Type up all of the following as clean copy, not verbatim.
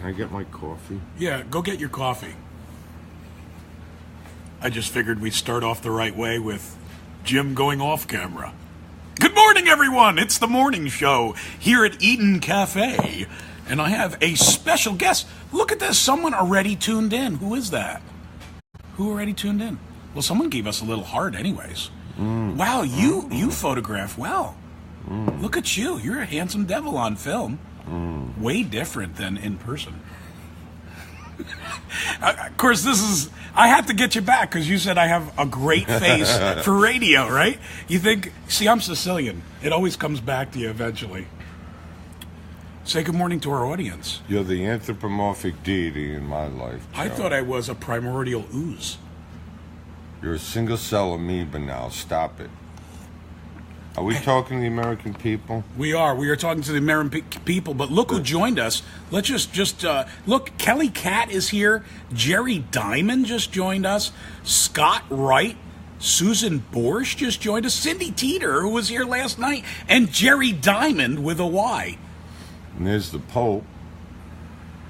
Can I get my coffee? Yeah, go get your coffee. I just figured we'd start off the right way with Jim going off camera. Good morning, everyone. It's the morning show here at Eden Cafe. And I have a special guest. Look at this. Someone already tuned in. Who is that? Who already tuned in? Well, someone gave us a little heart anyways. Wow, you photograph well. Look at you. You're a handsome devil on film. Way different than in person. Of course, I have to get you back because you said I have a great face for radio, right? You think, see, I'm Sicilian. It always comes back to you eventually. Say good morning to our audience. You're the anthropomorphic deity in my life, Joe. I thought I was a primordial ooze. You're a single cell amoeba now. Stop it. Are we talking to the American people? We are. We are talking to the American people, but look who joined us. Let's just look. Kelly Cat is here. Jerry Diamond just joined us. Scott Wright. Susan Borsch just joined us. Cindy Teeter, who was here last night. And Jerry Diamond with a Y. And there's the Pope.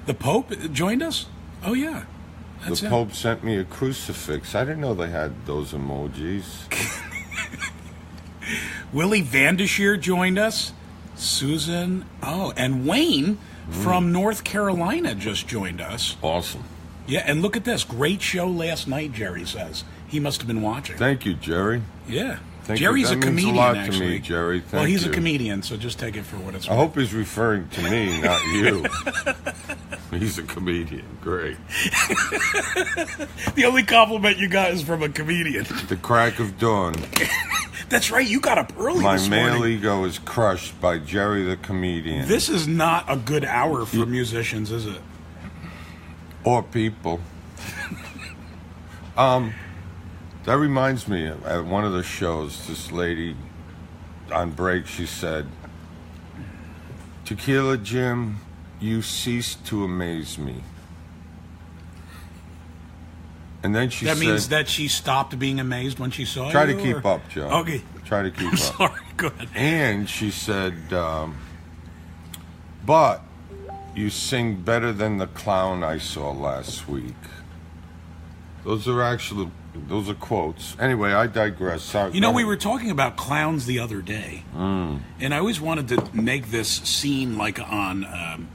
The Pope joined us? Oh, yeah. That's the Pope sent me a crucifix. I didn't know they had those emojis. Willie Vandeshire joined us. Susan. Oh, and Wayne from North Carolina just joined us. Awesome. Yeah, and look at this. Great show last night, Jerry says. He must have been watching. Thank you, Jerry. Yeah. Thank Jerry's you. a comedian, means a lot actually. to me, Jerry. Thank well, he's you. a comedian, so just take it for what it's I worth. hope he's referring to me, not you. He's a comedian. Great. The only compliment you got is from a comedian. The crack of dawn. That's right, you got up early My this male morning. ego is crushed by Jerry the comedian. This is not a good hour for musicians, is it? Or people. That reminds me, at one of the shows, this lady on break, she said, "Tequila Jim, you ceased to amaze me." And then she That said... means that she stopped being amazed when she saw Try you? to keep up, Joe. Okay. Try to keep I'm up. sorry, go ahead. And she said, but you sing better than the clown I saw last week. Those are quotes. Anyway, I digress. Sorry, You know, we were talking about clowns the other day, and I always wanted to make this scene like on,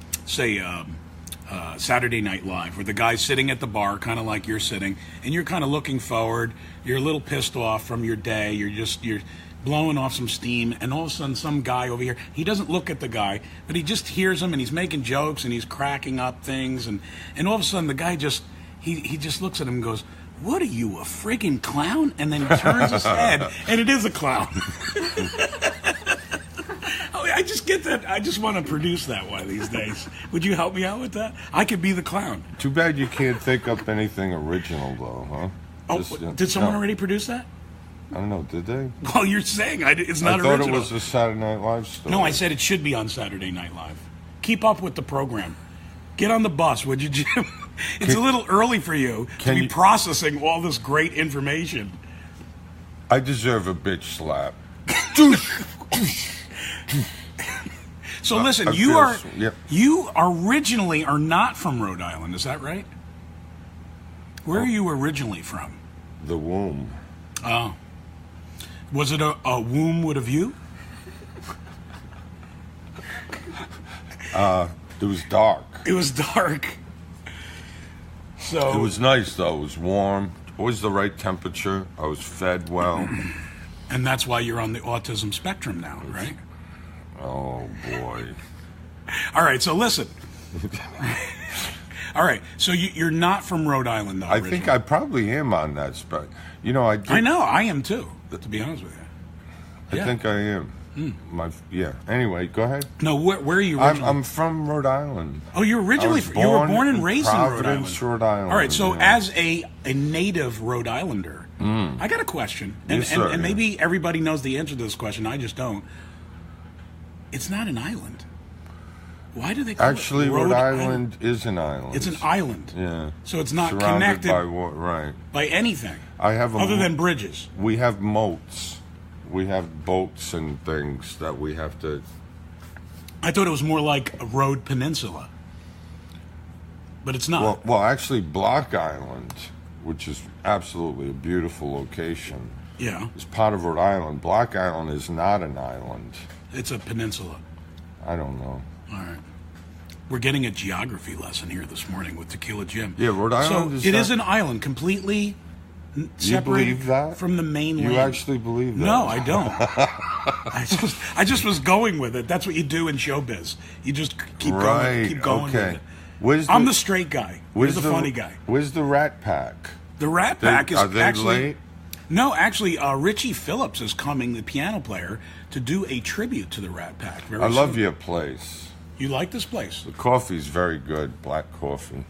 Saturday Night Live, where the guy's sitting at the bar, kind of like you're sitting, and you're kind of looking forward. You're a little pissed off from your day. You're blowing off some steam, and all of a sudden, some guy over here, he doesn't look at the guy, but he just hears him, and he's making jokes, and he's cracking up things, and all of a sudden, the guy just he just looks at him and goes, "What are you, a friggin' clown?" And then he turns his head, and it is a clown. I just get that. I just want to produce that one of these days. Would you help me out with that? I could be the clown. Too bad you can't think up anything original, though, huh? Oh, did someone already produce that? I don't know, did they? Well, you're saying it's not original. I thought original. it was a Saturday Night Live story. No, I said it should be on Saturday Night Live. Keep up with the program. Get on the bus, would you, Jim? It's a little early for you to be processing all this great information. I deserve a bitch slap. So listen, you originally are not from Rhode Island, is that right? Where are you originally from? The womb. Oh. Was it a womb with a view? It was dark. It was dark. So it was nice, though. It was warm. Always the right temperature. I was fed well. And that's why you're on the autism spectrum now, right? Oh, boy. All right, so listen. All right, so you're not from Rhode Island, though, I think I probably am on that spec. You know, I know, I am, too, to be honest with you. I think I am. Anyway, go ahead. No, where are you originally? I'm from Rhode Island. Oh, you're originally you were born and raised in Providence, Rhode Island. All right, so as a native Rhode Islander, I got a question, and maybe everybody knows the answer to this question. I just don't. It's not an island. Why do they call it Rhode Island is an island. It's an island. Yeah. So it's not surrounded connected by what? Right. By anything. Other than bridges. We have moats. We have boats and things that we have to... I thought it was more like a road peninsula. but it's not. Well, actually, Block Island, which is absolutely a beautiful location, Yeah. is part of Rhode Island. Block Island is not an island. It's a peninsula. I don't know. All right. We're getting a geography lesson here this morning with Tequila Jim. Yeah, Rhode Island so is an island completely separated believe that? from the mainland. You actually believe that? No, I don't. I just was going with it. That's what you do in showbiz. You just keep going with it. I'm the straight guy. Where's the funny guy? Where's the Rat Pack? The Rat Pack is are they actually late? No, actually, Richie Phillips is coming, the piano player, to do a tribute to the Rat Pack. I love your place. You like this place? The coffee's very good, black coffee.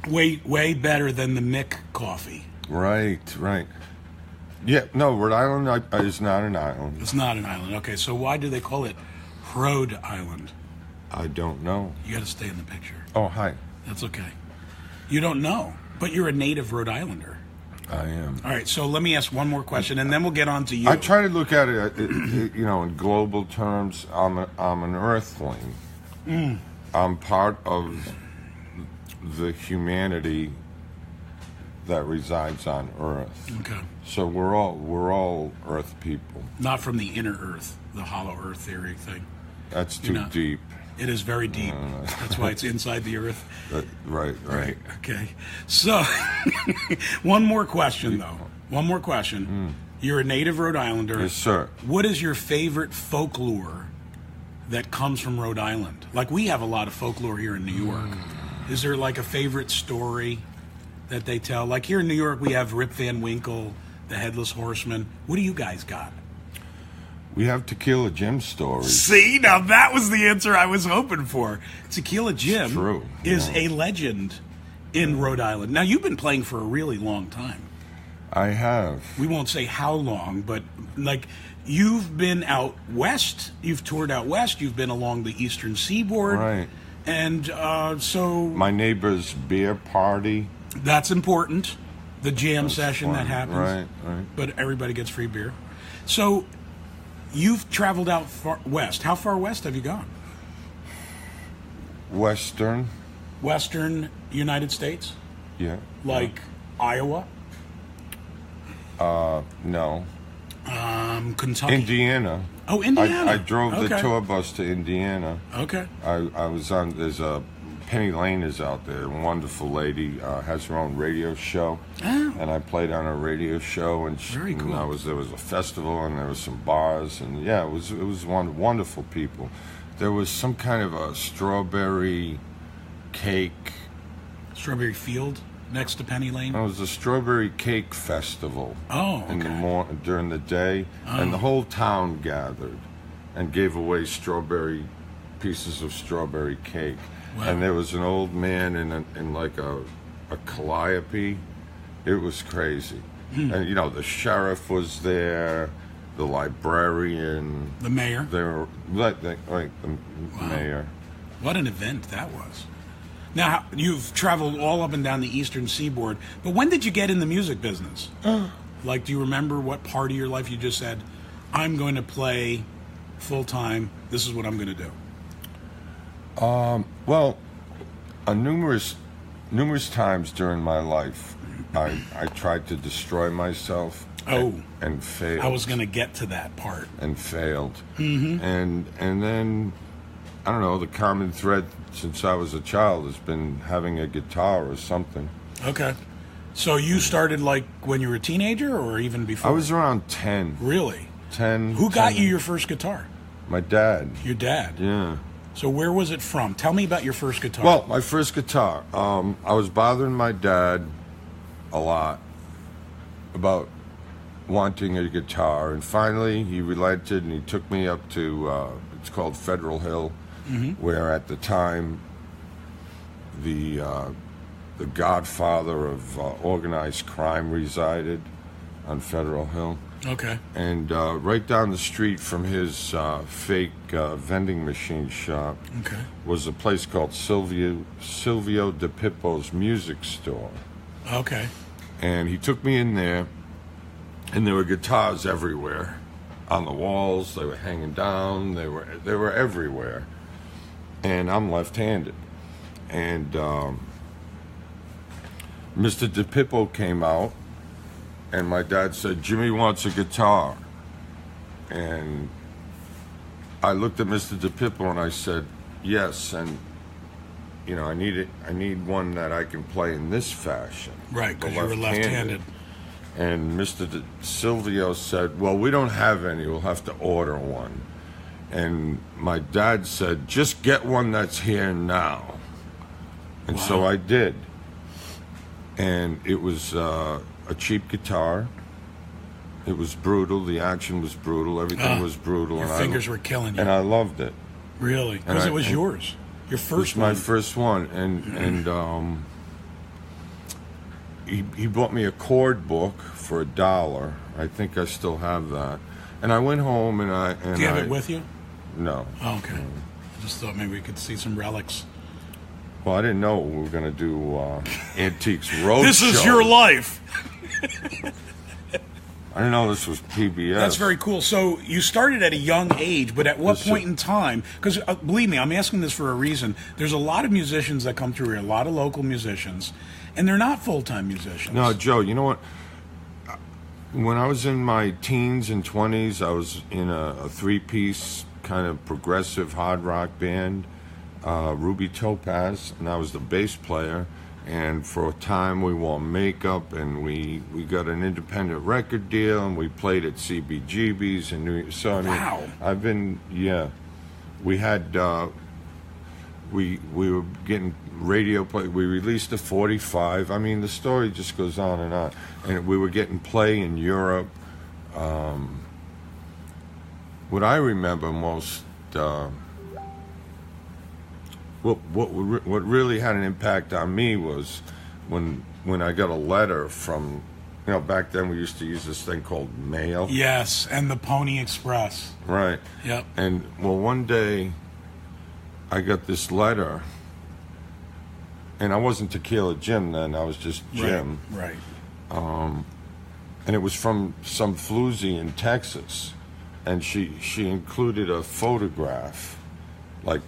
Way better than the Mick coffee. Right. Yeah, no, Rhode Island is not an island. It's not an island. Okay, so why do they call it Rhode Island? I don't know. You got to stay in the picture. Oh, hi. That's okay. You don't know, but you're a native Rhode Islander. I am. All right, so let me ask one more question, and then we'll get on to you. I try to look at it, in global terms. I'm an Earthling. I'm part of the humanity that resides on Earth. Okay. So we're all Earth people. Not from the inner Earth, the hollow Earth theory thing. That's too deep. It is very deep. That's why it's inside the Earth. Right. Okay. So, one more question, though. One more question. You're a native Rhode Islander. Yes, sir. What is your favorite folklore that comes from Rhode Island? Like, we have a lot of folklore here in New York. Is there, like, a favorite story that they tell? Like, here in New York, we have Rip Van Winkle, the Headless Horseman. What do you guys got? We have Tequila Jim stories. See, now that was the answer I was hoping for. Tequila Jim is Yeah. a legend in Rhode Island. Now, you've been playing for a really long time. I have. We won't say how long, but, like, you've been out west. You've toured out west. You've been along the eastern seaboard. Right. And so... My neighbor's beer party. That's important. The jam session that happens. Right. But everybody gets free beer. So... You've traveled out far west. How far west have you gone? Western United States? Yeah. Like Iowa? No. Kentucky? Indiana. Oh, Indiana. I drove the tour bus to Indiana. Okay. I was on, there's a, Penny Lane is out there, a wonderful lady, has her own radio show. Oh. And I played on her radio show, and Very cool. there was a festival, and there was some bars, and yeah, it was wonderful people. There was some kind of a strawberry cake. Strawberry Field next to Penny Lane? It was a strawberry cake festival. Oh, okay. In the during the day, and the whole town gathered and gave away pieces of strawberry cake. Wow. And there was an old man in like a calliope. It was crazy. And the sheriff was there, the librarian, The mayor? they were like the mayor. What an event that was. Now, you've traveled all up and down the eastern seaboard, but when did you get in the music business? Like, do you remember what part of your life you just said, I'm going to play full time, this is what I'm going to do? Well, numerous times during my life, I tried to destroy myself. And failed. I was going to get to that part. And failed. Mm-hmm. And then, I don't know, the common thread since I was a child has been having a guitar or something. Okay. So you started like when you were a teenager or even before? I was around 10. Really? 10. Who got you your first guitar? My dad. Your dad? Yeah. So where was it from? Tell me about your first guitar. Well, my first guitar, I was bothering my dad a lot about wanting a guitar, and finally he relented and he took me up to, it's called Federal Hill, where at the time the godfather of organized crime resided on Federal Hill. Okay. And right down the street from his fake vending machine shop was a place called Silvio De Pippo's Music Store. Okay. And he took me in there, and there were guitars everywhere, on the walls. They were hanging down. They were everywhere. And I'm left-handed, and Mr. DePippo came out, and my dad said, "Jimmy wants a guitar." And I looked at Mr. DePippo and I said, "Yes, and I need one that I can play in this fashion." Right, because you were left-handed. And Mr. Silvio said, "Well, we don't have any. We'll have to order one." And my dad said, "Just get one that's here now." And so I did. And it was a cheap guitar. It was brutal. The action was brutal. Everything was brutal. Your fingers were killing you. And I loved it. Really? Because it was yours. Your first one. My first one. And he bought me a chord book for $1. I think I still have that. And I went home and Do you have it with you? No. Oh, okay. I just thought maybe we could see some relics. Well, I didn't know we were going to do Antiques Roadshow. This is your life. I didn't know this was PBS. That's very cool. So you started at a young age, but at what point in time? Because believe me, I'm asking this for a reason. There's a lot of musicians that come through here, a lot of local musicians, and they're not full-time musicians. No, Joe, you know what? When I was in my teens and 20s, I was in a three-piece kind of progressive hard rock band, Ruby Topaz, and I was the bass player. And for a time, we wore makeup, and we got an independent record deal, and we played at CBGB's in New York. So, I mean, wow. We had, we were getting radio play. We released a 45. I mean, the story just goes on. And we were getting play in Europe. What I remember most, what really had an impact on me was when I got a letter from, back then we used to use this thing called mail. Yes, and the Pony Express. Right. Yep. And one day I got this letter, and I wasn't Tequila Jim then, I was just Jim. Right. And it was from some floozy in Texas, and she included a photograph, like,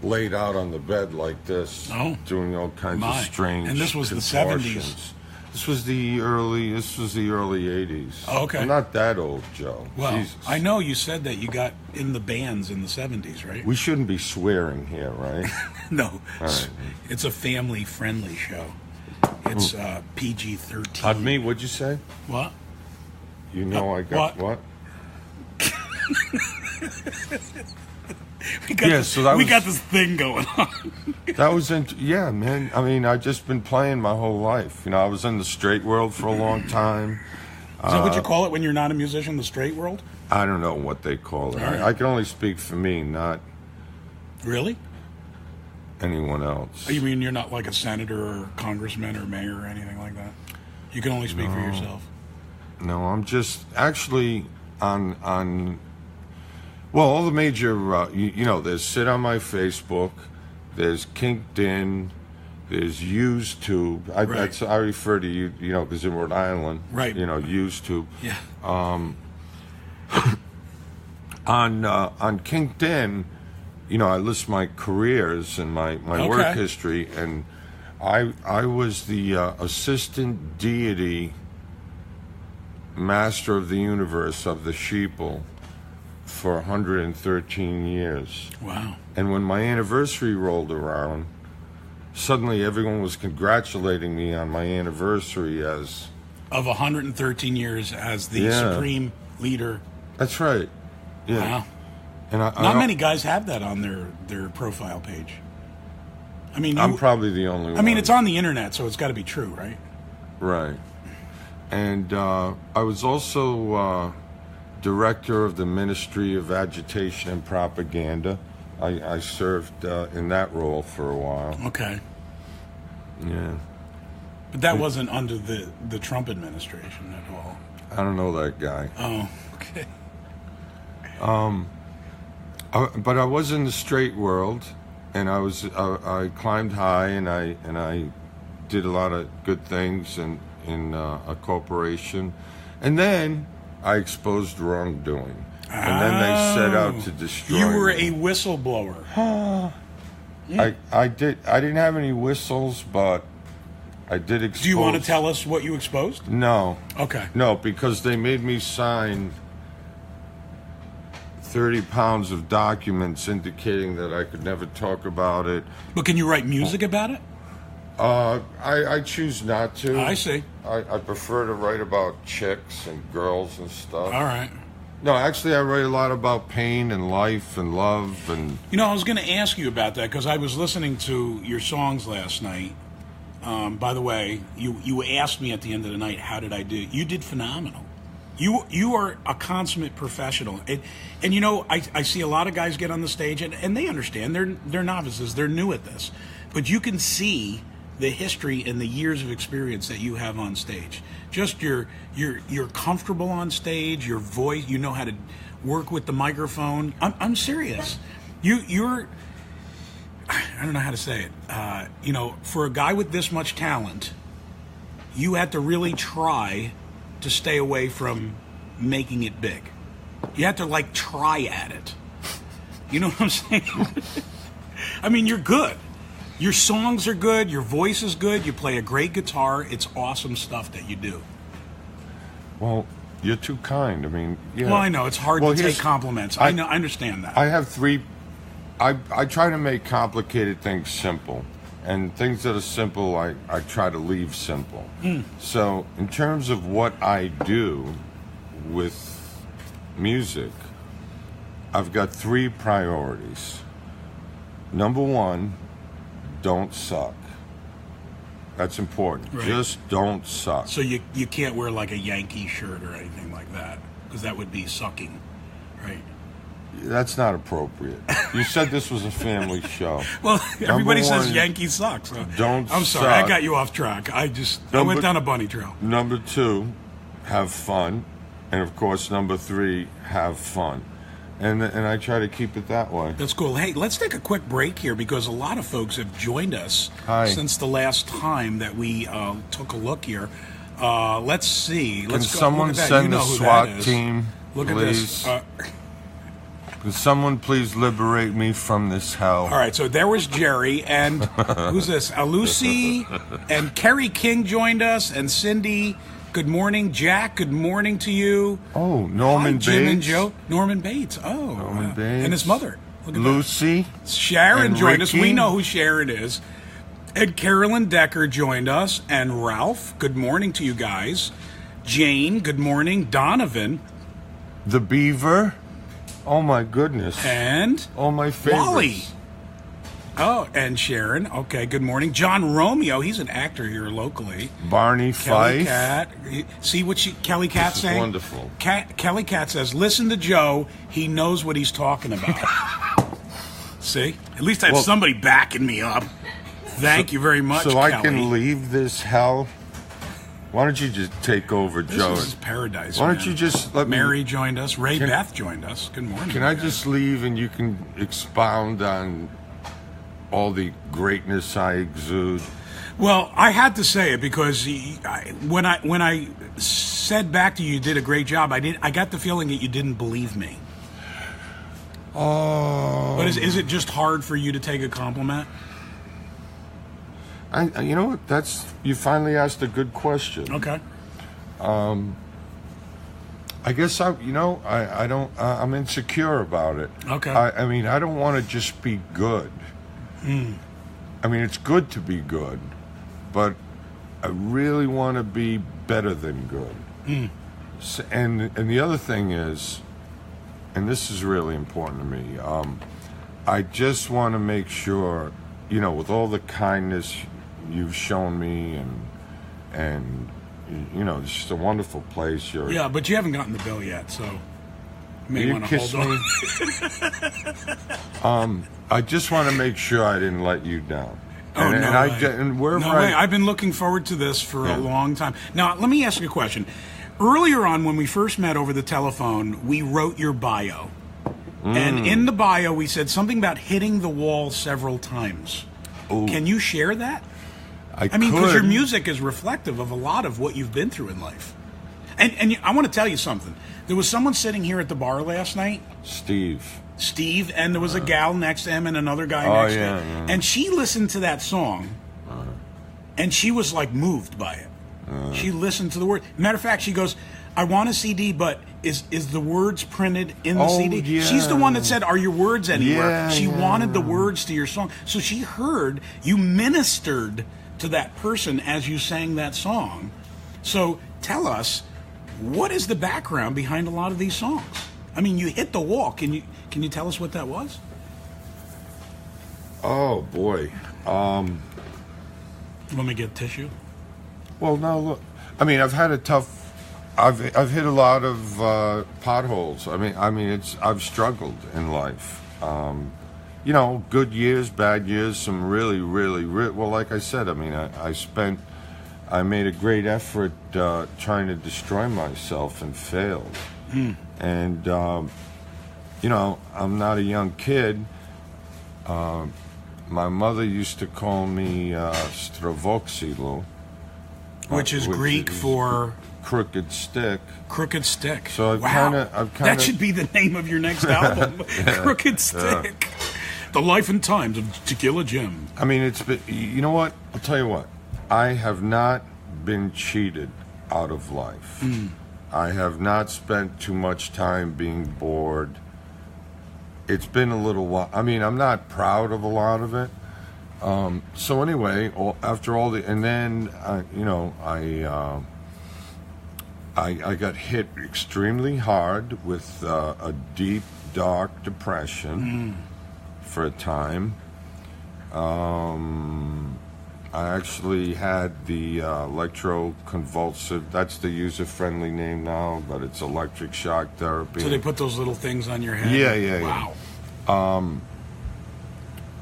laid out on the bed like this, doing all kinds of strange. And this was the 70s. This was the early 80s. Oh, okay. I'm not that old, Joe. Well, Jesus. I know you said that you got in the bands in the 70s, right? We shouldn't be swearing here, right? No. Right. It's a family-friendly show. It's PG-13. Pardon me, what'd you say? What? You know I got what? We got this thing going on. That was yeah, man. I mean, I've just been playing my whole life. I was in the straight world for a long time. Is that what you call it when you're not a musician, the straight world? I don't know what they call it. Right. I can only speak for me, not really anyone else. You mean you're not like a senator or congressman or mayor or anything like that? You can only speak for yourself. No, I'm just actually on. Well, all the major, there's Sit on my Facebook, there's Kinked In, there's YouTube. I refer to you, because in Rhode Island, right? YouTube. Yeah. On Kinked In, I list my careers and my work history, and I was the assistant deity, master of the universe of the sheeple, for 113 years. Wow. And when my anniversary rolled around, suddenly everyone was congratulating me on my anniversary as... Of 113 years as the supreme leader. That's right. Yeah. Wow. And not many guys have that on their profile page. I mean, I'm probably the only one. I mean, it's on the internet, so it's got to be true, right? Right. And I was also... director of the Ministry of Agitation and Propaganda. I served in that role for a while. Okay. Yeah. But that wasn't under the Trump administration at all. I don't know that guy. Oh, okay. But I was in the straight world, and I climbed high, and I did a lot of good things in a corporation, and then I exposed wrongdoing, and then they set out to destroy You were me. a whistleblower. I didn't have any whistles, but I did expose. Do you want to tell us what you exposed? No. Okay. No, because they made me sign 30 pounds of documents indicating that I could never talk about it. But can you write music about it? I choose not to. I see. I prefer to write about chicks and girls and stuff. All right. No, actually, I write a lot about pain and life and love and... You know, I was going to ask you about that because I was listening to your songs last night. By the way, you asked me at the end of the night, how did I do? You did phenomenal. You are a consummate professional. And you know, I see a lot of guys get on the stage and they understand. They're novices. They're new at this. But you can see the history and the years of experience that you have on stage. Just you're comfortable on stage, your voice, you know how to work with the microphone. I'm serious. You're I don't know how to say it. You know, for a guy with this much talent, you had to really try to stay away from making it big. You had to like try at it. You know what I'm saying? I mean, you're good. Your songs are good. Your voice is good. You play a great guitar. It's awesome stuff that you do. Well, you're too kind. I mean, yeah. Well, I know. It's hard to take compliments. I know. I understand that. I have three... I try to make complicated things simple. And things that are simple, I try to leave simple. So, in terms of what I do with music, I've got three priorities. Number one, don't suck. That's important. Right. Just don't suck. So you can't wear like a Yankee shirt or anything like that, because that would be sucking, right? That's not appropriate. You said this was a family show. Well, everybody says one, Yankee sucks. So don't I'm sorry, suck. I got you off track. I went down a bunny trail. Number two, have fun. And of course, number three, have fun. And I try to keep it that way. That's cool. Hey, let's take a quick break here because a lot of folks have joined us since the last time that we took a look here. Let's see. Can someone send the SWAT team, Look please? at this. Can someone please liberate me from this hell? All right, so there was Jerry, and who's this? Lucy, and Kerry King joined us, and Cindy. Good morning, Jack. Good morning to you. Oh, Norman Bates. Jim and Joe. Norman Bates. Oh. Norman Bates. And his mother. Look at Lucy. that. Sharon and joined us. Ricky. We know who Sharon is. And Carolyn Decker joined us. And Ralph, good morning to you guys. Jane, good morning. Donovan. The Beaver. Oh, my goodness. And all my favorites. Wally. Oh, and Sharon. Okay, good morning. John Romeo, he's an actor here locally. Barney Kelly Fife. Cat. See what Kelly Cat saying? Wonderful. Kelly Cat says, listen to Joe. He knows what he's talking about. See? At least I have somebody backing me up. Thank you very much, So Kelly. I can leave this hell? Why don't you just take over, Joe? This is paradise, Why don't man. you just let Mary joined us. Beth joined us. Good morning. Can I just leave and you can expound on all the greatness I exude? Well, I had to say it because when I said back to you, you did a great job. I got the feeling that you didn't believe me. Oh. But is it just hard for you to take a compliment? You know what? You finally asked a good question. Okay. I guess I don't. I'm insecure about it. Okay. I mean, I don't want to just be good. I mean, it's good to be good, but I really want to be better than good. So, and the other thing is, and this is really important to me, I just want to make sure, with all the kindness you've shown me, and it's just a wonderful place. Yeah, but you haven't gotten the bill yet, so you may want to hold on. I just want to make sure I didn't let you down. Oh, no way. And wherever No way. I've been looking forward to this for a long time. Now, let me ask you a question. Earlier on, when we first met over the telephone, we wrote your bio. And in the bio, we said something about hitting the wall several times. Ooh. Can you share that? I mean, because could. your music is reflective of a lot of what you've been through in life. And I want to tell you something. There was someone sitting here at the bar last night. Steve, and there was a gal next to him and another guy next to him. Yeah. And she listened to that song, and she was like moved by it. She listened to the word. Matter of fact, she goes, I want a CD, but is the words printed in the CD? Yeah. She's the one that said, are your words anywhere? Yeah, she wanted the words to your song. So she heard you ministered to that person as you sang that song. So tell us, what is the background behind a lot of these songs? I mean, you hit the wall. Can you tell us what that was? Oh, boy. Want me to get tissue? Well, no, look. I mean, I've hit a lot of potholes. I mean, I've struggled in life. Good years, bad years, some really, well, like I said, I mean, I made a great effort trying to destroy myself and failed. And, I'm not a young kid. My mother used to call me Stravoxilo. Which is Greek for... Crooked Stick. Crooked Stick. So that should be the name of your next album. Crooked Stick. The life and times of Tequila Jim. I mean, it's been, you know what? I'll tell you what. I have not been cheated out of life. I have not spent too much time being bored. It's been a little while. I mean, I'm not proud of a lot of it. So anyway, after all the, and then I got hit extremely hard with a deep, dark depression for a time. I actually had the electroconvulsive. That's the user-friendly name now, but it's electric shock therapy. So they put those little things on your head? Yeah. Wow.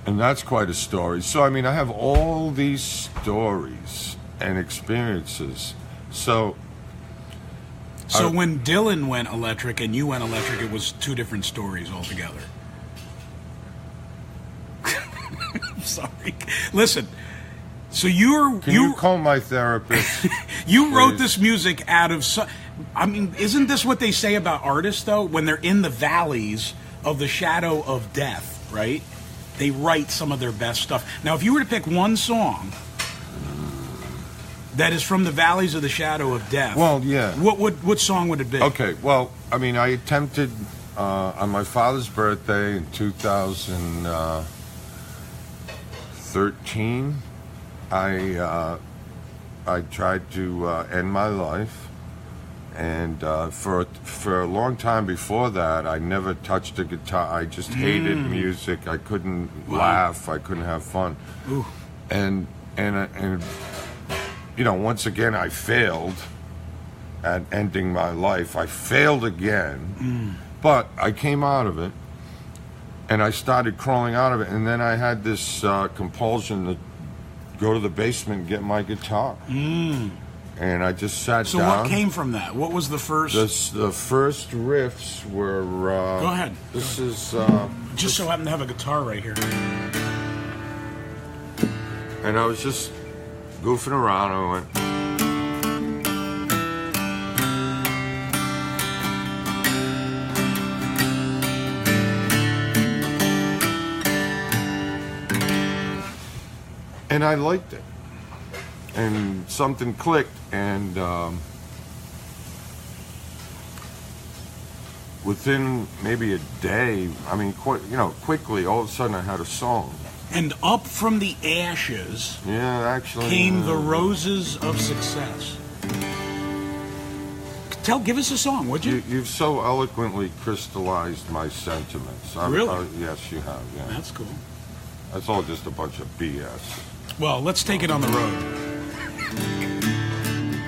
And that's quite a story. So, I mean, I have all these stories and experiences. So when Dylan went electric and you went electric, it was two different stories altogether. I'm sorry. Listen, so Can you call my therapist? You wrote this music out of... I mean, isn't this what they say about artists, though? When they're in the valleys of the shadow of death, right? They write some of their best stuff. Now, if you were to pick one song that is from the valleys of the shadow of death, well, yeah, what song would it be? Okay, well, I mean, I attempted on my father's birthday in 2013. I tried to end my life. And for a long time before that, I never touched a guitar. I just hated music. I couldn't laugh. I couldn't have fun. Ooh. And once again, I failed at ending my life. I failed again, but I came out of it, and I started crawling out of it. And then I had this compulsion to go to the basement and get my guitar. And I just sat down. So what came from that? What was the first? The first riffs were... Go ahead. This is... just so happen to have a guitar right here. And I was just goofing around, and I went... And I liked it. And something clicked, and within maybe a day, I mean, quickly, all of a sudden I had a song. And up from the ashes, actually, came the roses of success. Give us a song, would you? You've so eloquently crystallized my sentiments. Really? Yes, you have. Yeah. That's cool. That's all just a bunch of BS. Well, let's take it on the road.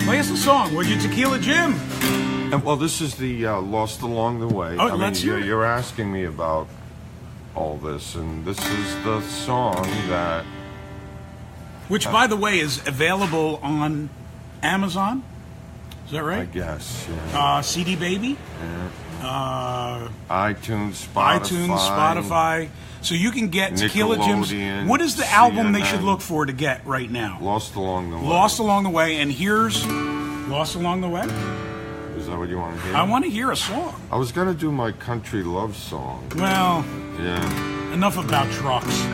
Play us a song, would you, Tequila Jim? And, well, this is the Lost Along the Way. Oh, let's hear it. You're asking me about all this, and this is the song that... Which, by the way, is available on Amazon? Is that right? I guess, yeah. CD Baby? Yeah. iTunes, Spotify. So you can get Tequila Jim's... What is the album they should look for to get right now? Lost Along the Way. Lost Along the Way, and here's Lost Along the Way? Is that what you want to hear? I want to hear a song. I was gonna do my country love song. Well, Yeah. enough about trucks.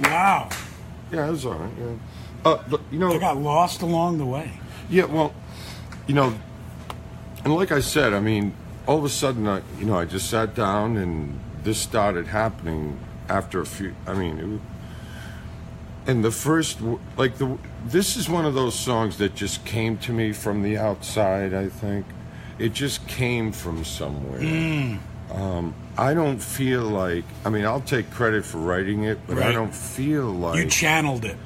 Wow. Yeah, it was all right. Yeah. But, I got lost along the way. Yeah, well, and like I said, I mean, all of a sudden, I just sat down and this started happening after a few. I mean, and the first, this is one of those songs that just came to me from the outside. I think it just came from somewhere. I don't feel like. I mean, I'll take credit for writing it, but I don't feel like you channeled it.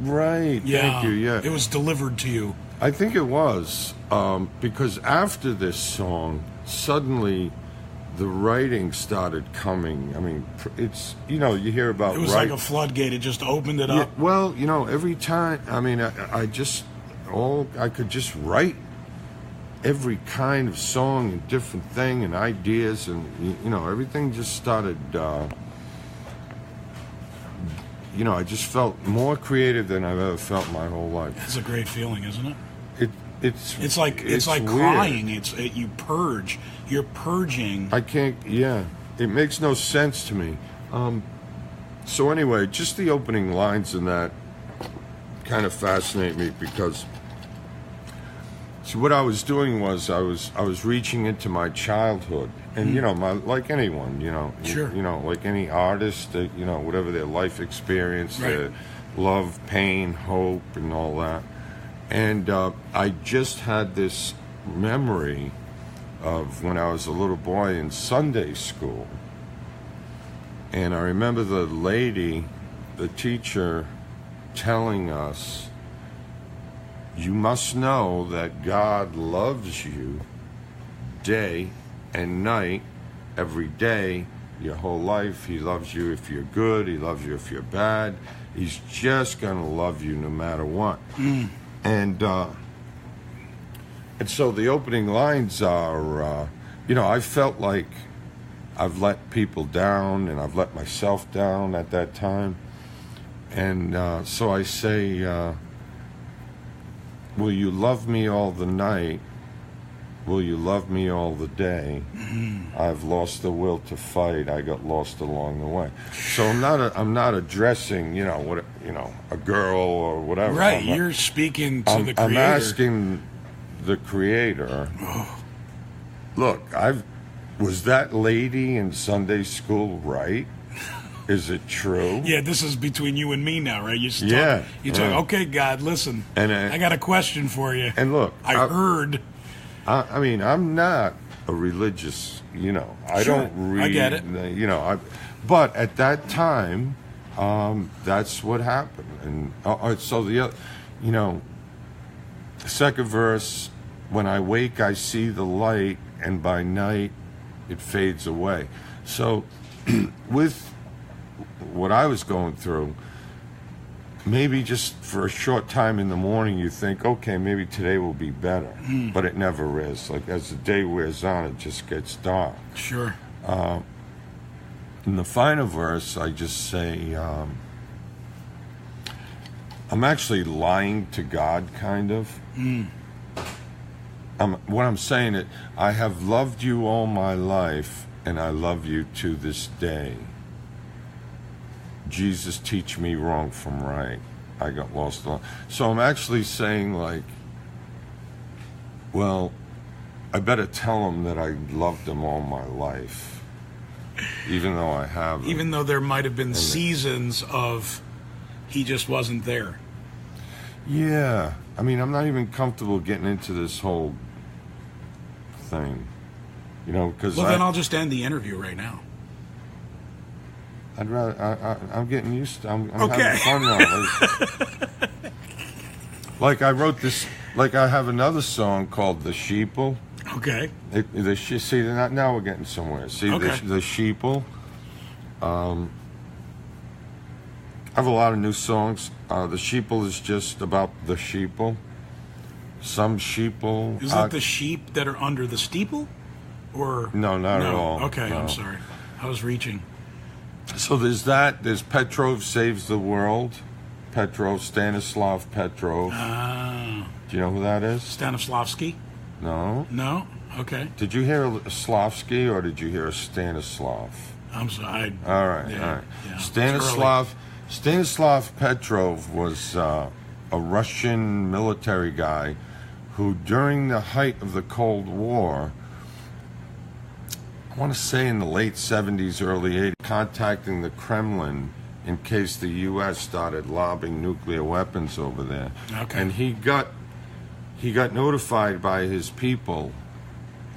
Right. Yeah. Thank you. Yeah. It was delivered to you. I think it was because after this song, suddenly the writing started coming. I mean, it's you hear about it was like a floodgate. It just opened it up. Yeah, well, every time. I mean, I could just write every kind of song and different thing and ideas and everything just started. I just felt more creative than I've ever felt my whole life. It's a great feeling, isn't it? It's like weird. crying. You purge. You're purging. I can't. Yeah, it makes no sense to me. So anyway, just the opening lines in that kind of fascinate me because. So what I was doing was I was reaching into my childhood, and like anyone, Sure. like any artist, whatever their life experience, right. love, pain, hope, and all that. And I just had this memory of when I was a little boy in Sunday school. And I remember the lady, the teacher, telling us, you must know that God loves you day and night, every day, your whole life. He loves you if you're good. He loves you if you're bad. He's just going to love you no matter what. And so the opening lines are, I felt like I've let people down and I've let myself down at that time. And so I say, will you love me all the night? Will you love me all the day? I've lost the will to fight. I got lost along the way. So I'm not addressing, a girl or whatever. Right, you're speaking to the Creator. I'm asking the Creator. Look, was that lady in Sunday school right? Is it true? Yeah, this is between you and me now, right? You talk, okay, God, listen, and I got a question for you. And look, I heard. I mean, I'm not a religious, I Sure, don't read. I get it. But at that time, that's what happened. And so the second verse, when I wake, I see the light, and by night, it fades away. So with what I was going through, maybe just for a short time in the morning you think, okay, maybe today will be better. But it never is. Like, as the day wears on, it just gets dark. Sure. In the final verse, I just say, I'm actually lying to God, kind of. What I'm saying is, I have loved you all my life, and I love you to this day. Jesus, teach me wrong from right. I got lost along. So I'm actually saying, like, well, I better tell him that I loved him all my life, even though I haven't. Even though there might have been seasons of he just wasn't there. Yeah. I mean, I'm not even comfortable getting into this whole thing, because then I'll just end the interview right now. I'd rather. I'm getting used to. I'm okay. having fun now. Like I wrote this. Like I have another song called "The Sheeple." Okay. See, now we're getting somewhere. See, okay. the Sheeple. I have a lot of new songs. The Sheeple is just about the sheeple. Some sheeple. Is it the sheep that are under the steeple, or no, not at all. Okay, no. I'm sorry. I was reaching. So there's that. There's Petrov Saves the World. Stanislav Petrov. Do you know who that is? Stanislavski? No. No? Okay. Did you hear a Slavsky or did you hear a Stanislav? I'm sorry. All right. Yeah. Stanislav Petrov was a Russian military guy who, during the height of the Cold War, I want to say in the late 70s, early 80s, contacting the Kremlin in case the U.S. started lobbing nuclear weapons over there. Okay. And he got notified by his people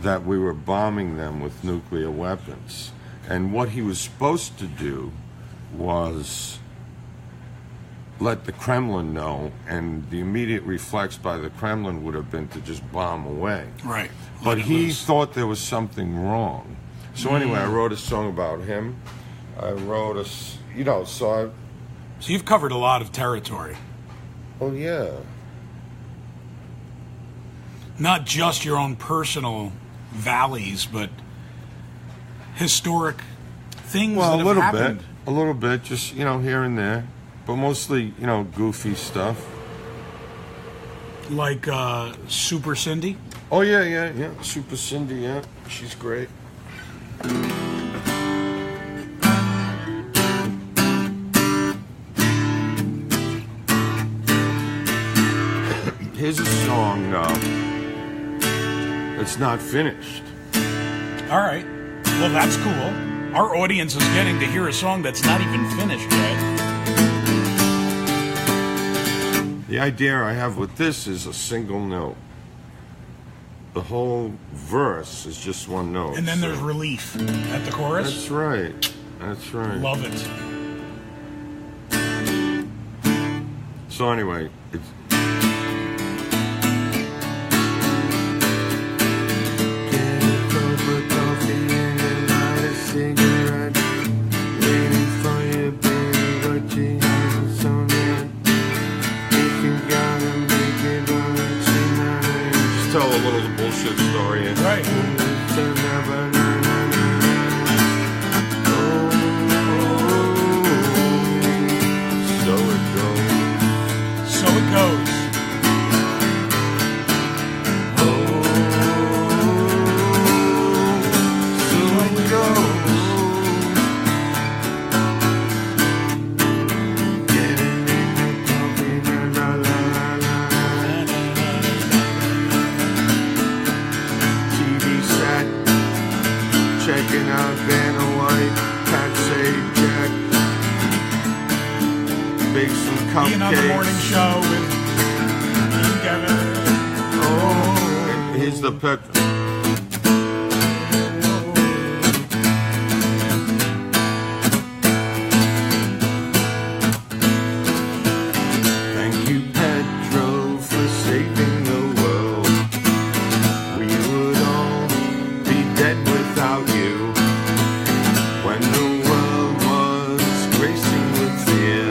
that we were bombing them with nuclear weapons. And what he was supposed to do was let the Kremlin know, and the immediate reflex by the Kremlin would have been to just bomb away. Right. But he thought there was something wrong. So anyway, I wrote a song about him. I wrote so you've covered a lot of territory. Oh, yeah. Not just your own personal valleys, but historic things that have happened. A little bit, just, here and there. But mostly, goofy stuff. Like Super Cindy? Oh, yeah. Super Cindy, yeah. She's great. Here's a song that's not finished. All right. Well, that's cool. Our audience is getting to hear a song that's not even finished yet. The idea I have with this is a single note. The whole verse is just one note. And then there's relief at the chorus. That's right. That's right. Love it. So anyway, it's... Get a cup of coffee and a light a cigarette. Waiting for you, baby, but you haven't shown yet. If you gotta make it on a tonight. Just tell a little bullshit story. Right. So it goes. Checking out Vanna White, Pat say Jack, bake some cupcakes. Being on the morning show with Kevin. Oh, here's the picture. Thank you, Petrov, for saving the world. We would all be dead without you. When the world was racing with fear,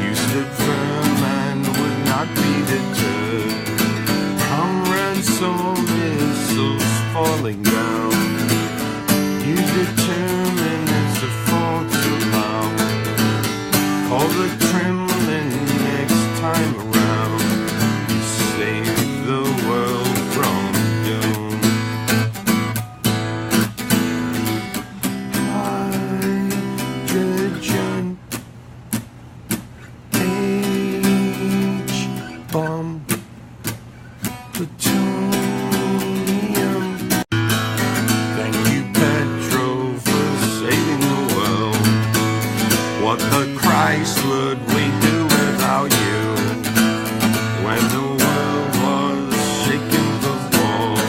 you stood firm and would not be deterred. Comrades saw missiles falling down. You determined it's a false alarm. Call the Kremlin next time around. Save the world from doom. Hydrogen H-bomb plutonium. Thank you, Petrov, for saving the world. What the Christ would we do without you? When the world was shaking before,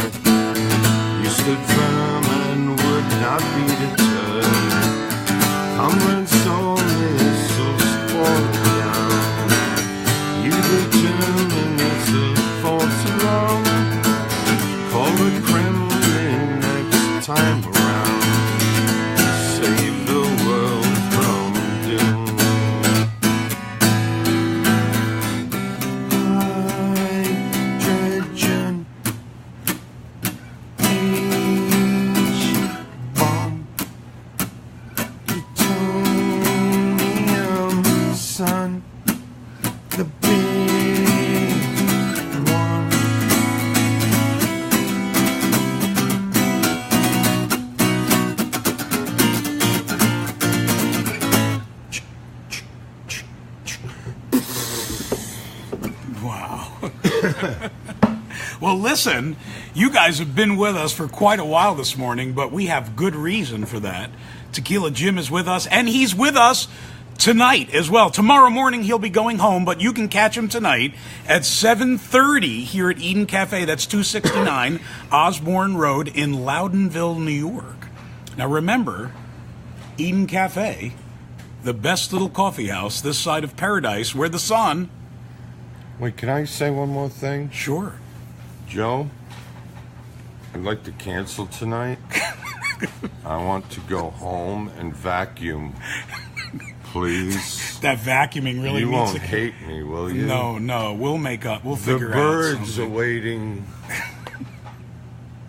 you stood firm and would not be deterred. Comrade saw missiles falling down. You determined it's a false alarm. Call the Kremlin next time around. Save the world from doom. Hydrogen H-bomb plutonium sun, the big one. Wow. Well, listen, you guys have been with us for quite a while this morning, but we have good reason for that. Tequila Jim is with us, and he's with us tonight as well. Tomorrow morning he'll be going home, but you can catch him tonight at 7:30 here at Eden Cafe. That's 269 Osborne Road in Loudonville, New York. Now remember, Eden Cafe, the best little coffee house this side of paradise where the sun... Wait, can I say one more thing? Sure. Joe, I'd like to cancel tonight. I want to go home and vacuum. Please. That vacuuming really You needs won't hate me, will you? No, we'll make up. We'll The figure out birds something. are waiting.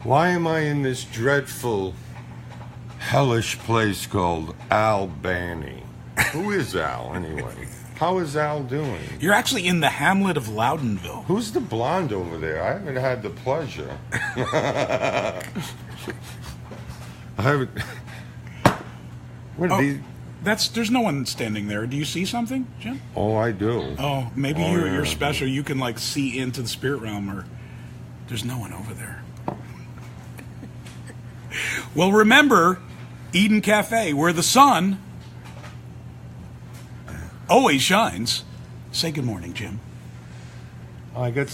Why am I in this dreadful, hellish place called Albany? Who is Al, anyway? How is Al doing? You're actually in the hamlet of Loudonville. Who's the blonde over there? I haven't had the pleasure. I haven't... What are these... There's no one standing there. Do you see something, Jim? Oh, I do. Oh, maybe Oh, you're yeah. special. You can like see into the spirit realm, or there's no one over there. Well, remember Eden Cafe, where the sun always shines. Say good morning, Jim. I got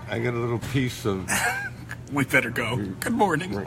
a little piece of. We better go. Good morning.